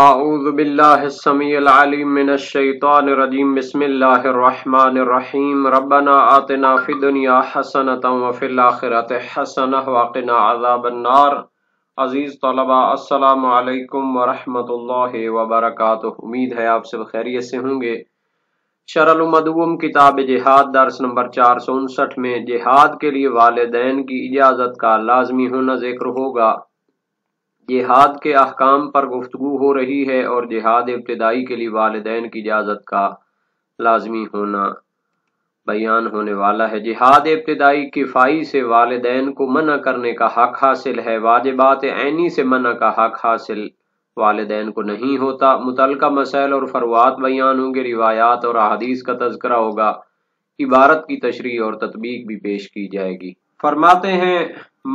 اعوذ باللہ السمیع العلیم من الشیطان الرجیم بسم اللہ الرحمن الرحیم ربنا آتنا فی الدنیا حسنۃ وفی الآخرۃ حسنۃ وقنا عذاب النار۔ عزیز طلباء السلام علیکم ورحمۃ اللہ وبرکاتہ، امید ہے آپ سب خیریت سے ہوں گے۔ شرح المدوم کتاب جہاد درس نمبر 459 میں جہاد کے لیے والدین کی اجازت کا لازمی ہونا ذکر ہوگا۔ جہاد کے احکام پر گفتگو ہو رہی ہے اور جہاد ابتدائی کے لیے والدین کی اجازت کا لازمی ہونا بیان ہونے والا ہے۔ جہاد ابتدائی کفائی سے والدین کو منع کرنے کا حق حاصل ہے، واجبات عینی سے منع کا حق حاصل والدین کو نہیں ہوتا۔ متعلقہ مسائل اور فروعات بیان ہوں گے، روایات اور احادیث کا تذکرہ ہوگا، عبارت کی تشریح اور تطبیق بھی پیش کی جائے گی۔ فرماتے ہیں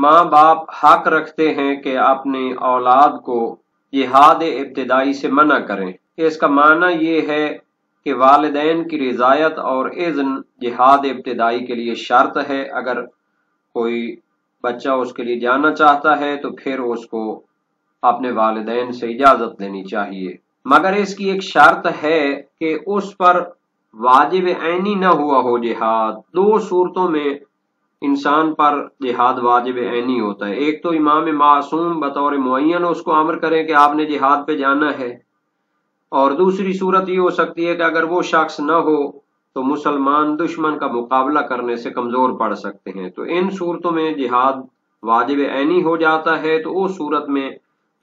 ماں باپ حق رکھتے ہیں کہ اپنے اولاد کو جہاد ابتدائی سے منع کریں۔ اس کا معنی یہ ہے کہ والدین کی رضایت اور اذن جہاد ابتدائی کے لیے شرط ہے۔ اگر کوئی بچہ اس کے لیے جانا چاہتا ہے تو پھر اس کو اپنے والدین سے اجازت لینی چاہیے، مگر اس کی ایک شرط ہے کہ اس پر واجب عینی نہ ہوا ہو جہاد۔ دو صورتوں میں انسان پر جہاد واجب عینی ہوتا ہے، ایک تو امام معصوم بطور معین اس کو امر کرے کہ آپ نے جہاد پہ جانا ہے، اور دوسری صورت یہ ہو سکتی ہے کہ اگر وہ شخص نہ ہو تو مسلمان دشمن کا مقابلہ کرنے سے کمزور پڑ سکتے ہیں۔ تو ان صورتوں میں جہاد واجب عینی ہو جاتا ہے، تو اس صورت میں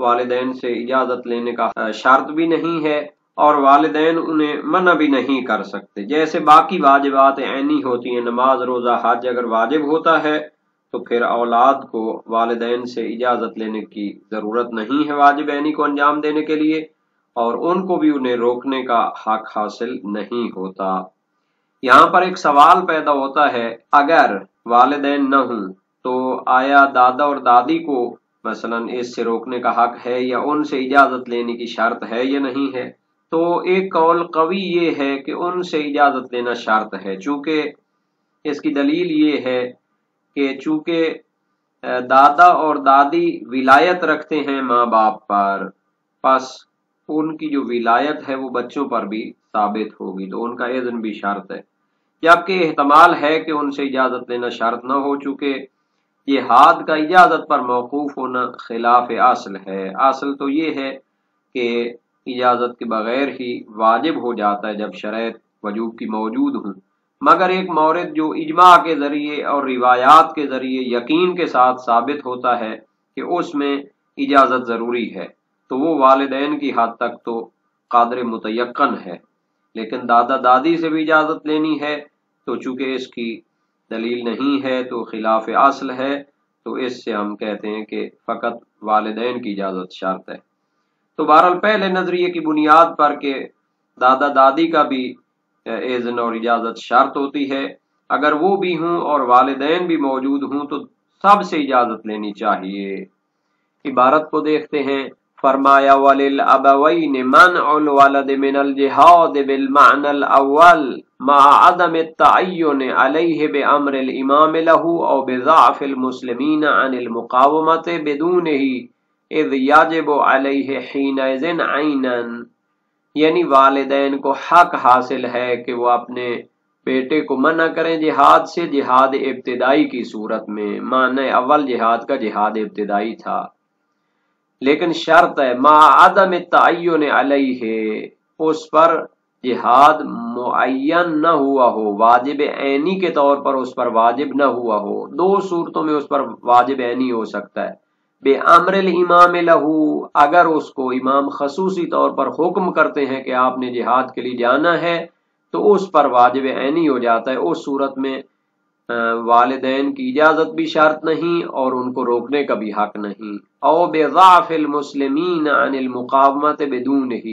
والدین سے اجازت لینے کا شرط بھی نہیں ہے اور والدین انہیں منع بھی نہیں کر سکتے۔ جیسے باقی واجبات عینی ہوتی ہیں، نماز روزہ حج اگر واجب ہوتا ہے تو پھر اولاد کو والدین سے اجازت لینے کی ضرورت نہیں ہے واجب عینی کو انجام دینے کے لیے، اور ان کو بھی انہیں روکنے کا حق حاصل نہیں ہوتا۔ یہاں پر ایک سوال پیدا ہوتا ہے، اگر والدین نہ ہوں تو آیا دادا اور دادی کو مثلا اس سے روکنے کا حق ہے یا ان سے اجازت لینے کی شرط ہے یا نہیں ہے؟ تو ایک قول قوی یہ ہے کہ ان سے اجازت لینا شرط ہے، چونکہ اس کی دلیل یہ ہے کہ چونکہ دادا اور دادی ولایت رکھتے ہیں ماں باپ پر، پس ان کی جو ولایت ہے وہ بچوں پر بھی ثابت ہوگی، تو ان کا اذن بھی شرط ہے۔ جبکہ احتمال ہے کہ ان سے اجازت لینا شرط نہ ہو، چونکہ جہاد کا اجازت پر موقوف ہونا خلاف اصل ہے۔ اصل تو یہ ہے کہ اجازت کے بغیر ہی واجب ہو جاتا ہے جب شرائط وجوب کی موجود ہوں، مگر ایک مورد جو اجماع کے ذریعے اور روایات کے ذریعے یقین کے ساتھ ثابت ہوتا ہے کہ اس میں اجازت ضروری ہے، تو وہ والدین کی حد تک تو قادر متیقن ہے۔ لیکن دادا دادی سے بھی اجازت لینی ہے، تو چونکہ اس کی دلیل نہیں ہے تو خلاف اصل ہے، تو اس سے ہم کہتے ہیں کہ فقط والدین کی اجازت شرط ہے۔ تو بہرحال پہلے نظریے کی بنیاد پر کہ دادا دادی کا بھی اذن اور اجازت شرط ہوتی ہے، اگر وہ بھی ہوں اور والدین بھی موجود ہوں تو سب سے اجازت لینی چاہیے۔ عبارت کو دیکھتے ہیں، فرمایا وَلِلْأَبَوَيْنِ مَنْعُ الْوَلَدِ مِنَ الْجِهَادِ بِالْمَعْنَى الْأَوَّلِ مع عدم التعین علیہ بأمر الامام له او بضعف المسلمین عن المقاومة بدونه اذ یجب علیہ حینئذ عینا، یعنی والدین کو حق حاصل ہے کہ وہ اپنے بیٹے کو منع کریں جہاد سے، جہاد ابتدائی کی صورت میں۔ معنی اول جہاد کا جہاد ابتدائی تھا، لیکن شرط ہے مع عدم التعین علیہ، اس پر جہاد معین نہ ہوا ہو، واجب عینی کے طور پر اس پر واجب نہ ہوا ہو۔ دو صورتوں میں اس پر واجب عینی ہو سکتا ہے، بے امر الامام لہو، اگر اس کو امام خصوصی طور پر حکم کرتے ہیں کہ آپ نے جہاد کے لیے جانا ہے تو اس پر واجب عینی ہو جاتا ہے۔ اس صورت میں والدین کی اجازت بھی شرط نہیں اور ان کو روکنے کا بھی حق نہیں۔ او بضعف المسلمین عن المقاومۃ بدونہ،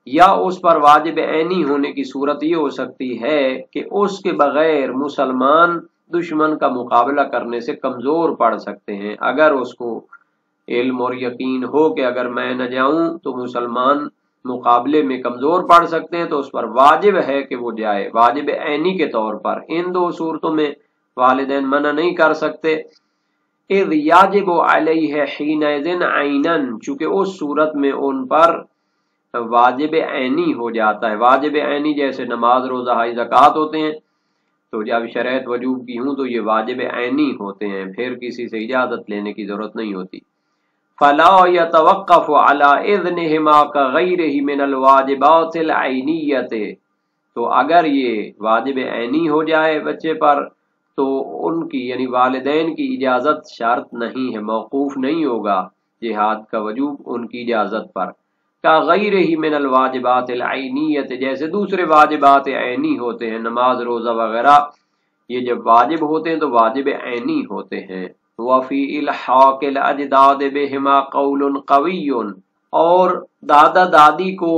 یا اس پر واجب عینی ہونے کی صورت یہ ہو سکتی ہے کہ اس کے بغیر مسلمان دشمن کا مقابلہ کرنے سے کمزور پڑ سکتے ہیں۔ اگر اس کو علم اور یقین ہو کہ اگر میں نہ جاؤں تو مسلمان مقابلے میں کمزور پڑ سکتے ہیں، تو اس پر واجب ہے کہ وہ جائے، واجب عینی کے طور پر۔ ان دو صورتوں میں والدین منع نہیں کر سکتے۔ اذ یاجب علیہ حینئذ عیناً، چونکہ اس صورت میں ان پر واجب عینی ہو جاتا ہے۔ واجب عینی جیسے نماز، روزہ، حج، زکوٰۃ ہوتے ہیں، تو جب شرائط وجوب کی ہوں تو یہ واجب عینی ہوتے ہیں، پھر کسی سے اجازت لینے کی ضرورت نہیں ہوتی۔ فلا يتوقف على اذنهما كغيره من الواجبات العینیۃ، تو اگر یہ واجب عینی ہو جائے بچے پر تو ان کی یعنی والدین کی اجازت شرط نہیں ہے، موقوف نہیں ہوگا جہاد کا وجوب ان کی اجازت پر۔ كغيره من الواجبات العینیۃ، جیسے دوسرے واجبات عینی ہوتے ہیں، نماز، روزہ وغیرہ، یہ جب واجب ہوتے ہیں تو واجب عینی ہوتے ہیں۔ وفی الحاق الاجداد بہما قول قوی، اور دادا دادی کو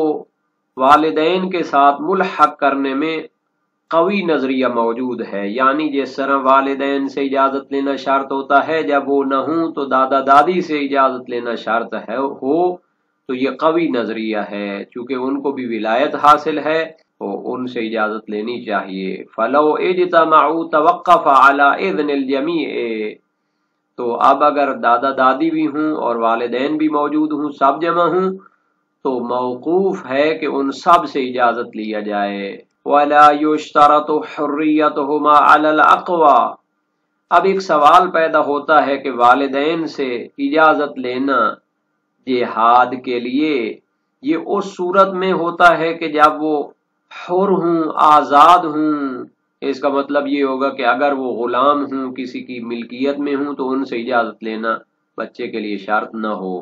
والدین کے ساتھ ملحق کرنے میں قوی نظریہ موجود ہے، یعنی جس طرح والدین سے اجازت لینا شرط ہوتا ہے، جب وہ نہ ہوں تو دادا دادی سے اجازت لینا شرط ہو تو یہ قوی نظریہ ہے، چونکہ ان کو بھی ولایت حاصل ہے تو ان سے اجازت لینی چاہیے۔ فلو اجتمعوا توقف على اذن الجمیع، تو اب اگر دادا دادی بھی ہوں اور والدین بھی موجود ہوں، سب جمع ہوں، تو موقوف ہے کہ ان سب سے اجازت لیا جائے۔ ولا يشترط حریتهما على الاقوى، اب ایک سوال پیدا ہوتا ہے کہ والدین سے اجازت لینا جہاد کے لیے یہ اس صورت میں ہوتا ہے کہ جب وہ حر ہوں، آزاد ہوں۔ اس کا مطلب یہ ہوگا کہ اگر وہ غلام ہوں، کسی کی ملکیت میں ہوں، تو ان سے اجازت لینا بچے کے لیے شرط نہ ہو۔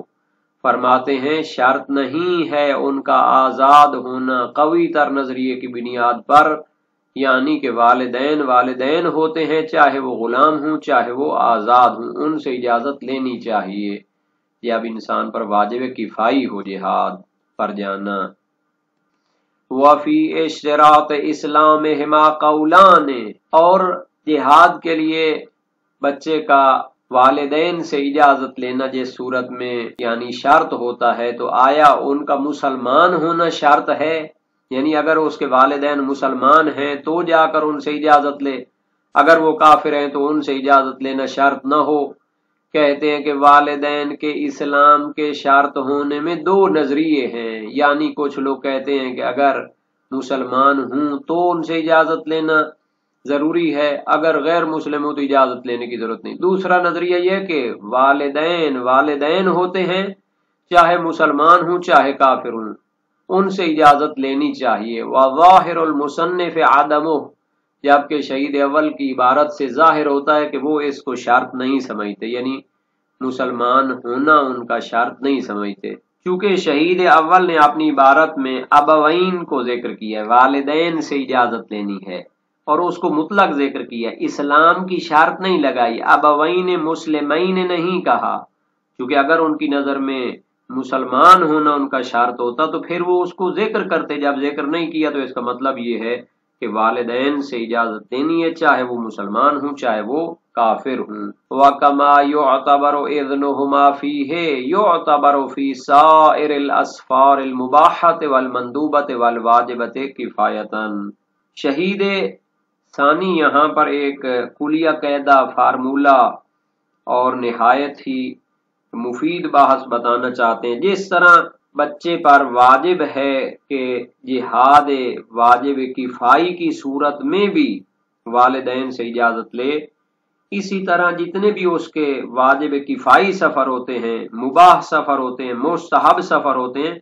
فرماتے ہیں شرط نہیں ہے ان کا آزاد ہونا قوی تر نظریے کی بنیاد پر، یعنی کہ والدین ہوتے ہیں، چاہے وہ غلام ہوں چاہے وہ آزاد ہوں، ان سے اجازت لینی چاہیے جب انسان پر واجب کفائی ہو جہاد پر جانا۔ وفی اشتراط اسلامہما قولان، اور جہاد کے لیے بچے کا والدین سے اجازت لینا جس صورت میں یعنی شرط ہوتا ہے، تو آیا ان کا مسلمان ہونا شرط ہے؟ یعنی اگر اس کے والدین مسلمان ہیں تو جا کر ان سے اجازت لے، اگر وہ کافر ہیں تو ان سے اجازت لینا شرط نہ ہو۔ کہتے ہیں کہ والدین کے اسلام کے شرط ہونے میں دو نظریے ہیں، یعنی کچھ لوگ کہتے ہیں کہ اگر مسلمان ہوں تو ان سے اجازت لینا ضروری ہے، اگر غیر مسلم ہو تو اجازت لینے کی ضرورت نہیں۔ دوسرا نظریہ یہ کہ والدین ہوتے ہیں، چاہے مسلمان ہوں چاہے کافر ہوں، ان سے اجازت لینی چاہیے۔ وظاہر المصنف عدمہ، جبکہ شہید اول کی عبارت سے ظاہر ہوتا ہے کہ وہ اس کو شرط نہیں سمجھتے، یعنی مسلمان ہونا ان کا شرط نہیں سمجھتے، چونکہ شہید اول نے اپنی عبارت میں ابوین کو ذکر کیا ہے، والدین سے اجازت لینی ہے، اور اس کو مطلق ذکر کیا، اسلام کی شرط نہیں لگائی، ابوین مسلمین نہیں کہا، کیونکہ اگر ان کی نظر میں مسلمان ہونا ان کا شرط ہوتا تو پھر وہ اس کو ذکر کرتے، جب ذکر نہیں کیا تو اس کا مطلب یہ ہے کہ والدین سے اجازت دینی ہے، چاہے وہ مسلمان ہوں چاہے وہ کافر ہوں۔ وَكَمَا يُعْتَبَرُ إِذْنُهُمَا فِيهِ يُعْتَبَرُ فِي سَائِرِ الْأَسْفَارِ الْمُبَاحَةِ وَالْمَنْدُوبَةِ وَالْوَاجِبَةِ كِفَایَةً۔ شہید ثانی یہاں پر ایک کلیہ قاعدہ، فارمولہ اور نہایت ہی مفید بحث بتانا چاہتے ہیں۔ جس طرح بچے پر واجب ہے کہ جہاد واجب کفائی کی صورت میں بھی والدین سے اجازت لے، اسی طرح جتنے بھی اس کے واجب کفائی سفر ہوتے ہیں، مباح سفر ہوتے ہیں، مستحب سفر ہوتے ہیں،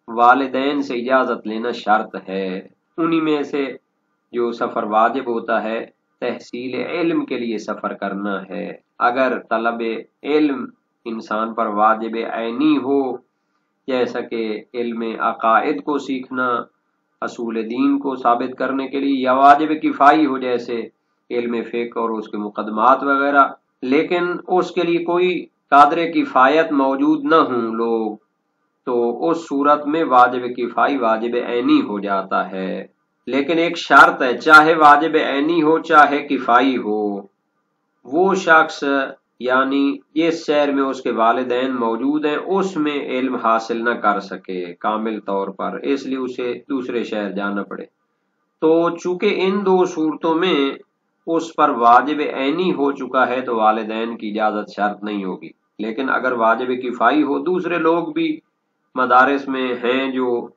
والدین سے اجازت لینا شرط ہے۔ انہی میں سے جو سفر واجب ہوتا ہے تحصیل علم کے لیے سفر کرنا ہے۔ اگر طلب علم انسان پر واجب عینی ہو، جیسا کہ علم عقائد کو سیکھنا اصول دین کو ثابت کرنے کے لیے، یا واجب کفائی ہو جیسے علم فقہ اور اس کے مقدمات وغیرہ، لیکن اس کے لیے کوئی قادر کفایت موجود نہ ہوں لوگ، تو اس صورت میں واجب کفائی واجب عینی ہو جاتا ہے۔ لیکن ایک شرط ہے، چاہے واجب عینی ہو چاہے کفائی ہو، وہ شخص یعنی جس شہر میں اس کے والدین موجود ہیں اس میں علم حاصل نہ کر سکے کامل طور پر، اس لیے اسے دوسرے شہر جانا پڑے۔ تو چونکہ ان دو صورتوں میں اس پر واجب عینی ہو چکا ہے تو والدین کی اجازت شرط نہیں ہوگی، لیکن اگر واجب کفائی ہو، دوسرے لوگ بھی مدارس میں ہیں جو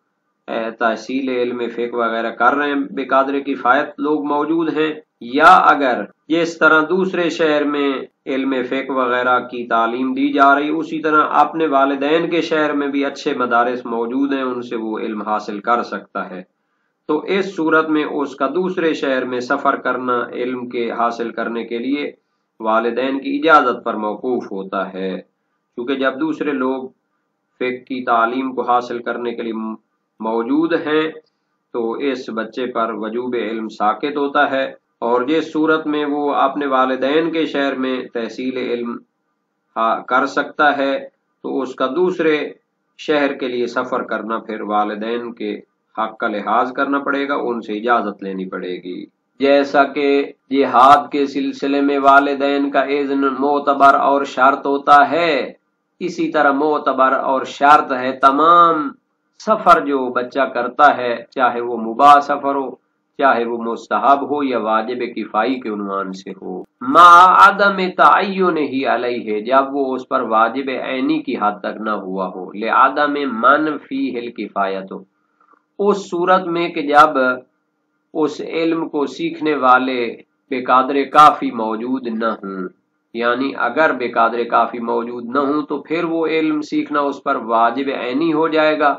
تحصیل علم فقہ وغیرہ کر رہے ہیں، بقدر کفایت لوگ موجود ہیں، یا اگر جس طرح دوسرے شہر میں علم فقہ وغیرہ کی تعلیم دی جا رہی، اسی طرح اپنے والدین کے شہر میں بھی اچھے مدارس موجود ہیں، ان سے وہ علم حاصل کر سکتا ہے، تو اس صورت میں اس کا دوسرے شہر میں سفر کرنا علم کے حاصل کرنے کے لیے والدین کی اجازت پر موقوف ہوتا ہے، کیونکہ جب دوسرے لوگ فقہ کی تعلیم کو حاصل کرنے کے لیے موجود ہیں تو اس بچے پر وجوب علم ساقط ہوتا ہے، اور جس صورت میں وہ اپنے والدین کے شہر میں تحصیل علم کر سکتا ہے تو اس کا دوسرے شہر کے لیے سفر کرنا پھر والدین کے حق کا لحاظ کرنا پڑے گا، ان سے اجازت لینی پڑے گی۔ جیسا کہ جہاد کے سلسلے میں والدین کا اذن معتبر اور شرط ہوتا ہے، اسی طرح معتبر اور شرط ہے تمام سفر جو بچہ کرتا ہے، چاہے وہ مباح سفر ہو، چاہے وہ مستحب ہو یا واجب کفائی کے عنوان سے ہو، مع عدم تعین ہی علیہ، جب وہ اس پر واجب عینی کی حد تک نہ ہوا ہو، لعدم من فیہ الکفایۃ، اس صورت میں کہ جب اس علم کو سیکھنے والے بقدر کافی موجود نہ ہوں، یعنی اگر بقدر کافی موجود نہ ہوں تو پھر وہ علم سیکھنا اس پر واجب عینی ہو جائے گا،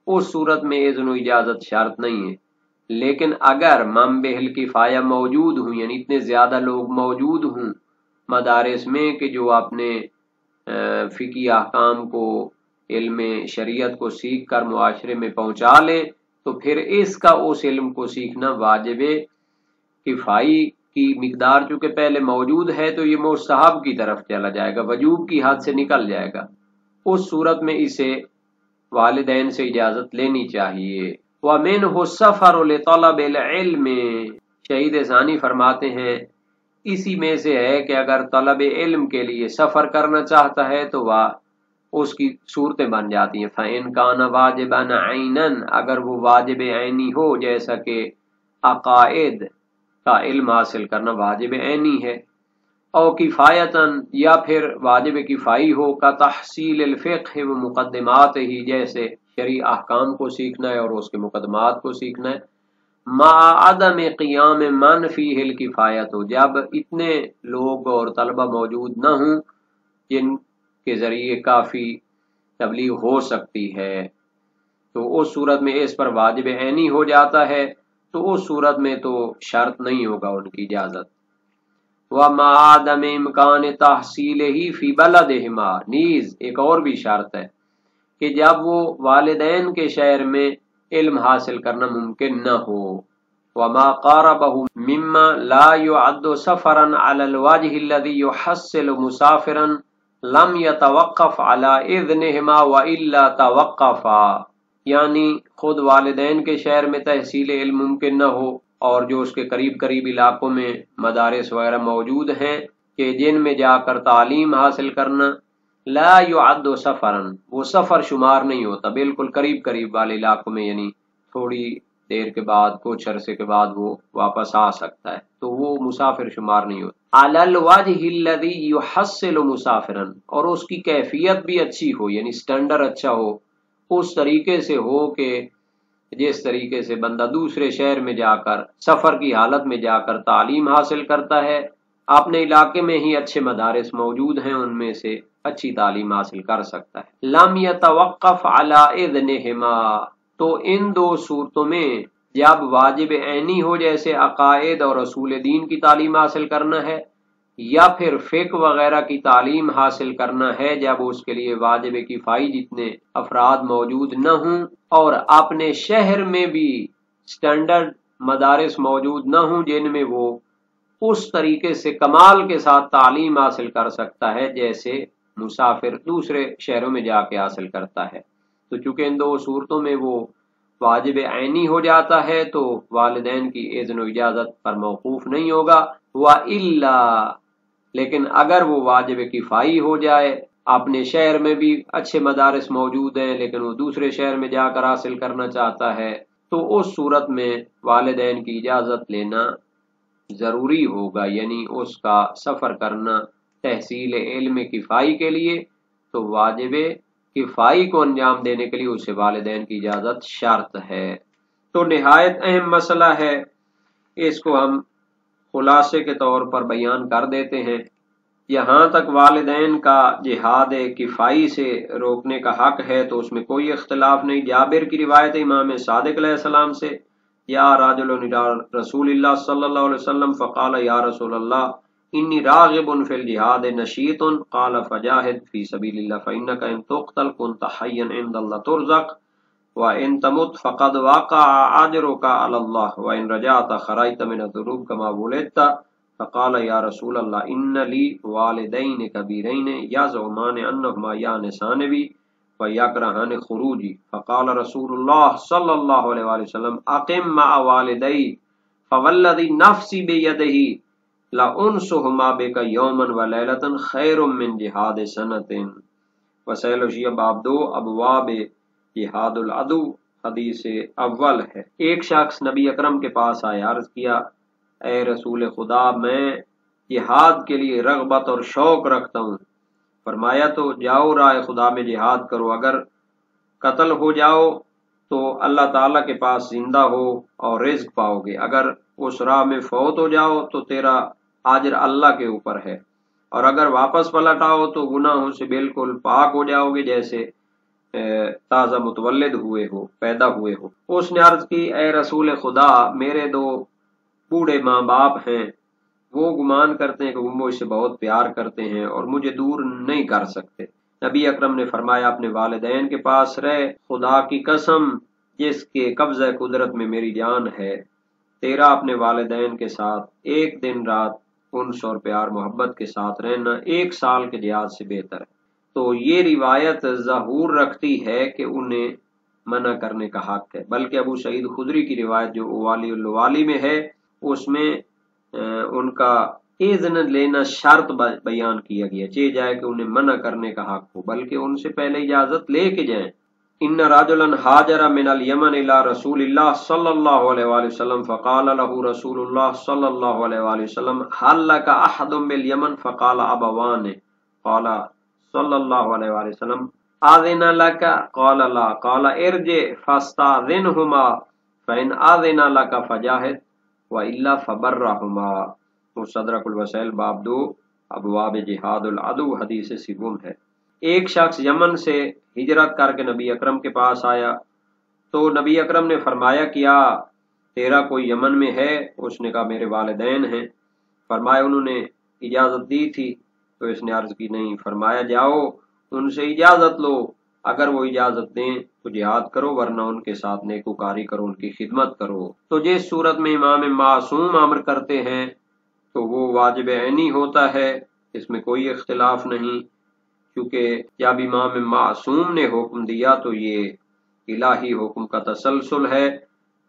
اس صورت میں اذن و اجازت شرط نہیں ہے، لیکن اگر منبع الکفایہ موجود ہوں، یعنی اتنے زیادہ لوگ موجود ہوں مدارس میں کہ جو اپنے فقہی احکام کو، علم شریعت کو سیکھ کر معاشرے میں پہنچا لیں، تو پھر اس کا اس علم کو سیکھنا واجب کفائی کی مقدار چونکہ پہلے موجود ہے تو یہ مستحب کی طرف چلا جائے گا، وجوب کی حد سے نکل جائے گا، اس صورت میں اسے والدین سے اجازت لینی چاہیے۔ وَمِنْهُ السَّفَرُ لِطَلَبِ الْعِلْمِ، شہید ثانی فرماتے ہیں اسی میں سے ہے کہ اگر طلب علم کے لیے سفر کرنا چاہتا ہے تو وہ اس کی صورتیں بن جاتی ہیں، فَإِنْ كَانَ وَاجِبًا عَيْنًا، اگر وہ واجب عینی ہو، جیسا کہ عقائد کا علم حاصل کرنا واجب عینی ہے، او کفایتاً، یا پھر واجب کفائی ہو، کا تحصیل الفقہ و مقدمات ہی، جیسے شرعی احکام کو سیکھنا ہے اور اس کے مقدمات کو سیکھنا ہے، مع عدم قیام من فیہ الکفایۃ، جب اتنے لوگ اور طلبہ موجود نہ ہوں جن کے ذریعے کافی تبلیغ ہو سکتی ہے، تو اس صورت میں اس پر واجب عینی ہو جاتا ہے، تو اس صورت میں تو شرط نہیں ہوگا ان کی اجازت۔ وَمَعَ عَدَمِ امکان تحصیلہ فی بلدہما، نیز ایک اور بھی شرط ہے کہ جب وہ والدین کے شہر میں علم حاصل کرنا ممکن نہ ہو، وَمَا قَارَبَهُ مِمَّا لَا يُعَدُّ سَفَرًا عَلَى الْوَجْهِ الَّذِي يُحَصِّلُ مُسَافِرًا لَمْ يَتَوَقَّفْ عَلَى إِذْنِهِمَا وَإِلَّا تَوَقَّفَا، یعنی خود والدین کے شہر میں تحصیل علم ممکن نہ ہو اور جو اس کے قریب قریب علاقوں میں مدارس وغیرہ موجود ہیں کہ جن میں جا کر تعلیم حاصل کرنا لا يعد سفرا، وہ سفر شمار نہیں ہوتا، بالکل قریب قریب والے علاقوں میں، یعنی تھوڑی دیر کے بعد، کچھ عرصے کے بعد وہ واپس آ سکتا ہے، تو وہ مسافر شمار نہیں ہوتا۔ علی الوجہ الذی یحصل مسافرا، اور اس کی کیفیت بھی اچھی ہو، یعنی سٹینڈرڈ اچھا ہو، اس طریقے سے ہو کہ جس طریقے سے بندہ دوسرے شہر میں جا کر سفر کی حالت میں جا کر تعلیم حاصل کرتا ہے، اپنے علاقے میں ہی اچھے مدارس موجود ہیں، ان میں سے اچھی تعلیم حاصل کر سکتا ہے۔ لم یتوقف علی اذنہما، تو ان دو صورتوں میں جب واجب عینی ہو جیسے عقائد اور اصول دین کی تعلیم حاصل کرنا ہے، یا پھر فقہ وغیرہ کی تعلیم حاصل کرنا ہے جب اس کے لیے واجب کفائی جتنے افراد موجود نہ ہوں اور اپنے شہر میں بھی سٹینڈرڈ مدارس موجود نہ ہوں جن میں وہ اس طریقے سے کمال کے ساتھ تعلیم حاصل کر سکتا ہے جیسے مسافر دوسرے شہروں میں جا کے حاصل کرتا ہے، تو چونکہ ان دو صورتوں میں وہ واجب عینی ہو جاتا ہے تو والدین کی اذن و اجازت پر موقوف نہیں ہوگا۔ وَإِلَّا، لیکن اگر وہ واجب کفائی ہو جائے، اپنے شہر میں بھی اچھے مدارس موجود ہیں لیکن وہ دوسرے شہر میں جا کر حاصل کرنا چاہتا ہے، تو اس صورت میں والدین کی اجازت لینا ضروری ہوگا، یعنی اس کا سفر کرنا تحصیل علم کفائی کے لیے، تو واجب کفائی کو انجام دینے کے لیے اسے والدین کی اجازت شرط ہے۔ تو نہایت اہم مسئلہ ہے، اس کو ہم خلاصے کے طور پر بیان کر دیتے ہیں۔ یہاں تک والدین کا جہاد کفائی سے روکنے کا حق ہے تو اس میں کوئی اختلاف نہیں۔ جابر کی روایت امام صادق علیہ السلام سے، یا رجل الى رسول اللہ صلی اللہ علیہ وسلم فقال یا رسول اللہ انی راغب فی الجہاد نشیط قال فجاہد فی سبیل اللہ فانک ان تقتل كنت حیا عند اللہ ترزق وان تمت فقد وقع اجرک علی اللہ وان رجعت خرجت من الذنوب كما ولدت فقال یا رسول اللہ ان لی والدین کبیرین یزعمان انہما یانسان بی ویکرہان خروجی فقال رسول اللہ صلی اللہ علیہ وآلہ وسلم اقم مع والدی فوالذی نفسی بیدہ لانصحما بک یوما ولیلۃ خیر من جہاد سنۃ۔ وسائل شیعہ باب 2 ابواب جہاد العدو حدیث اول ہے۔ ایک شخص نبی اکرم کے پاس آیا، عرض کیا اے رسول خدا میں جہاد کے لیے رغبت اور شوق رکھتا ہوں۔ فرمایا تو جاؤ راہ خدا میں جہاد کرو، اگر قتل ہو جاؤ تو اللہ تعالیٰ کے پاس زندہ ہو اور رزق پاؤ گے، اگر اس راہ میں فوت ہو جاؤ تو تیرا اجر اللہ کے اوپر ہے، اور اگر واپس پلٹ آؤ تو گناہوں سے بالکل پاک ہو جاؤ گے جیسے تازہ متولد ہوئے ہو، پیدا ہوئے ہو۔ اس نے عرض کی اے رسول خدا میرے 2 بوڑھے ماں باپ ہیں، وہ گمان کرتے ہیں کہ وہ مجھ سے بہت پیار کرتے ہیں اور مجھے دور نہیں کر سکتے۔ نبی اکرم نے فرمایا اپنے والدین کے پاس رہ، خدا کی قسم جس کے قبضہ قدرت میں میری جان ہے، تیرا اپنے والدین کے ساتھ ایک دن رات انس اور پیار محبت کے ساتھ رہنا 1 سال کے جہاد سے بہتر ہے۔ تو یہ روایت ظہور رکھتی ہے کہ انہیں منع کرنے کا حق ہے، بلکہ ابو سعید خدری کی روایت جو والی الوالی میں ہے اس میں ان کا اذن لینا شرط بیان کیا گیا، چاہے جائے کہ انہیں منع کرنے کا حق ہو، بلکہ ان سے پہلے اجازت لے کے جائیں۔ ان رجلا ہاجر من الیمن الی رسول اللہ صلی اللہ علیہ وآلہ وسلم فقال له رسول اللہ صلی اللہ علیہ وآلہ وسلم هل لك احد بالیمن فقال ابوان قال صلی اللہ علیہ وآلہ وسلم اذن لك قال لا قال ارجع فاستاذنهما فان اذن لك فجاهد والا فبرهما۔ مستدرک الوسائل باب 2 ابواب جہاد العدو حدیث سوم ہے۔ ایک شخص یمن سے ہجرت کر کے نبی اکرم کے پاس آیا تو نبی اکرم نے فرمایا کیا تیرا کوئی یمن میں ہے؟ اس نے کہا میرے والدین ہیں۔ فرمایا انہوں نے اجازت دی تھی؟ تو اس نے عرض کی نہیں۔ فرمایا جاؤ ان سے اجازت لو، اگر وہ اجازت دیں تو جہاد کرو، ورنہ ان کے ساتھ نیکوکاری کرو، ان کی خدمت کرو۔ تو جس صورت میں امام معصوم امر کرتے ہیں تو وہ واجب عینی ہوتا ہے، اس میں کوئی اختلاف نہیں، کیونکہ جب امام معصوم نے حکم دیا تو یہ الہی حکم کا تسلسل ہے،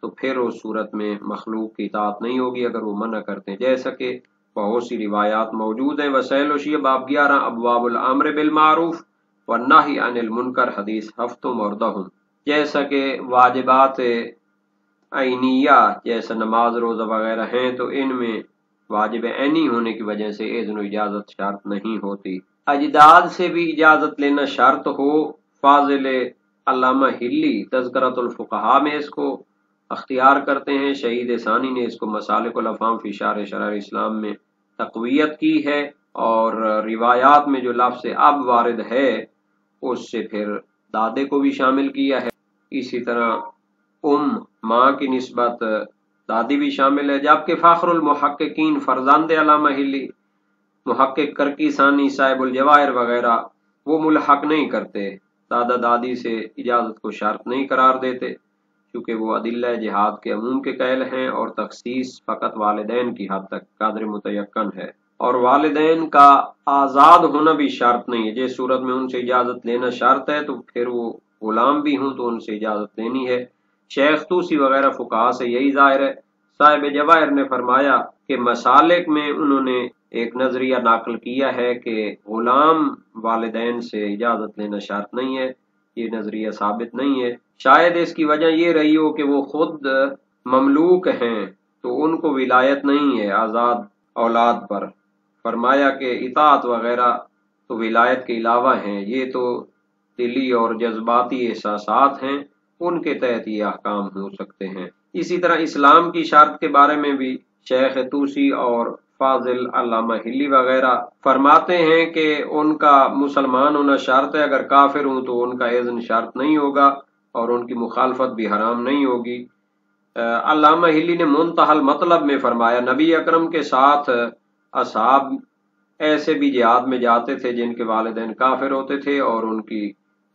تو پھر اس صورت میں مخلوق کی اطاعت نہیں ہوگی اگر وہ منع کرتے ہیں، جیسا کہ بہت سی روایات موجود ہیں۔ وسائل وشیہ باب 11 ابواب الامر بالمعروف والنہی عن المنکر حدیث 7 اور 10، جیسا کہ واجبات عینیہ جیسا نماز روزہ وغیرہ ہیں تو ان میں واجب عینی ہونے کی وجہ سے اذن و اجازت شرط نہیں ہوتی۔ اجداد سے بھی اجازت لینا شرط ہو، فاضل علامہ ہلی تذکرۃ الفقہاء میں اس کو اختیار کرتے ہیں، شہید ثانی نے اس کو مسالک الافہام فی شرح شرائع اسلام میں تقویت کی ہے، اور روایات میں جو لفظ اب وارد ہے اس سے پھر دادے کو بھی شامل کیا ہے، اسی طرح ماں کی نسبت دادی بھی شامل ہے، جبکہ فخر المحققین فرزند علامہ ہلی محقق کرکی ثانی صاحب الجواہر وغیرہ وہ ملحق نہیں کرتے، دادا دادی سے اجازت کو شرط نہیں قرار دیتے، کیونکہ وہ ادلہ جہاد کے عموم کے قائل ہیں اور تخصیص فقط والدین کی حد تک قدر متیقن ہے، اور والدین کا آزاد ہونا بھی شرط نہیں ہے۔ جس صورت میں ان سے اجازت لینا شرط ہے تو پھر وہ غلام بھی ہوں تو ان سے اجازت لینی ہے۔ شیخ طوسی وغیرہ فقہا سے یہی ظاہر ہے۔ صاحب جواہر نے فرمایا کہ مسالک میں انہوں نے ایک نظریہ ناقل کیا ہے کہ غلام والدین سے اجازت لینا شرط نہیں ہے، یہ نظریہ ثابت نہیں ہے، شاید اس کی وجہ یہ رہی ہو کہ وہ خود مملوک ہیں تو ان کو ولایت نہیں ہے آزاد اولاد پر. فرمایا کہ اطاعت وغیرہ تو ولایت کے علاوہ ہیں، یہ تو دلی اور جذباتی احساسات ہیں، ان کے تحت یہ احکام ہو سکتے ہیں. اسی طرح اسلام کی شرط کے بارے میں بھی شیخ توسی اور فاضل علامہ ہلی وغیرہ فرماتے ہیں کہ ان کا مسلمان ہونا شرط ہے، اگر کافر ہوں تو ان کا اذن شرط نہیں ہوگا اور ان کی مخالفت بھی حرام نہیں ہوگی. علامہ ہلی نے منتہی المطلب میں فرمایا نبی اکرم کے ساتھ اصحاب ایسے بھی جہاد میں جاتے تھے جن کے والدین کافر ہوتے تھے اور ان کی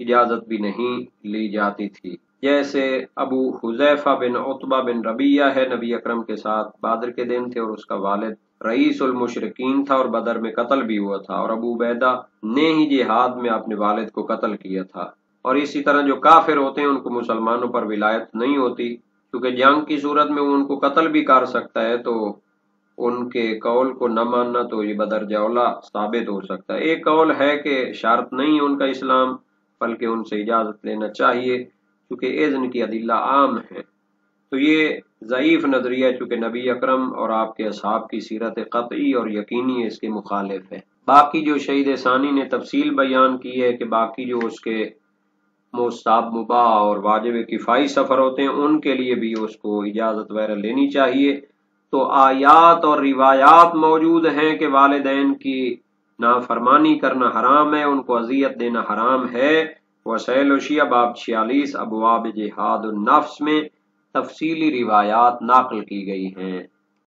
اجازت بھی نہیں لی جاتی تھی، جیسے ابو حذیفہ بن عتبہ بن ربیہ ہے، نبی اکرم کے ساتھ بدر کے دن تھے اور اس کا والد رئیس المشرکین تھا اور بدر میں قتل بھی ہوا تھا، اور ابو عبیدہ نے ہی جہاد میں اپنے والد کو قتل کیا تھا. اور اسی طرح جو کافر ہوتے ہیں ان کو مسلمانوں پر ولایت نہیں ہوتی، کیونکہ جنگ کی صورت میں وہ ان کو قتل بھی کر سکتا ہے، تو ان کے قول کو نہ ماننا تو یہ بدرجہ اولا ثابت ہو سکتا ہے. ایک قول ہے کہ شرط نہیں ہے ان کا اسلام، بلکہ ان سے اجازت لینا چاہیے کیونکہ اذن کی ادلہ عام ہے. تو یہ ضعیف نظریہ ہے چونکہ نبی اکرم اور آپ کے اصحاب کی سیرت قطعی اور یقینی اس کے مخالف ہے. باقی جو شہید ثانی نے تفصیل بیان کی ہے کہ باقی جو اس کے مستحب مباح اور واجب کفائی سفر ہوتے ہیں ان کے لیے بھی اس کو اجازت وغیرہ لینی چاہیے. تو آیات اور روایات موجود ہیں کہ والدین کی نافرمانی کرنا حرام ہے، ان کو اذیت دینا حرام ہے. وسائل وشیہ باب 46 ابواب جہاد النفس میں تفصیلی روایات نقل کی گئی ہیں.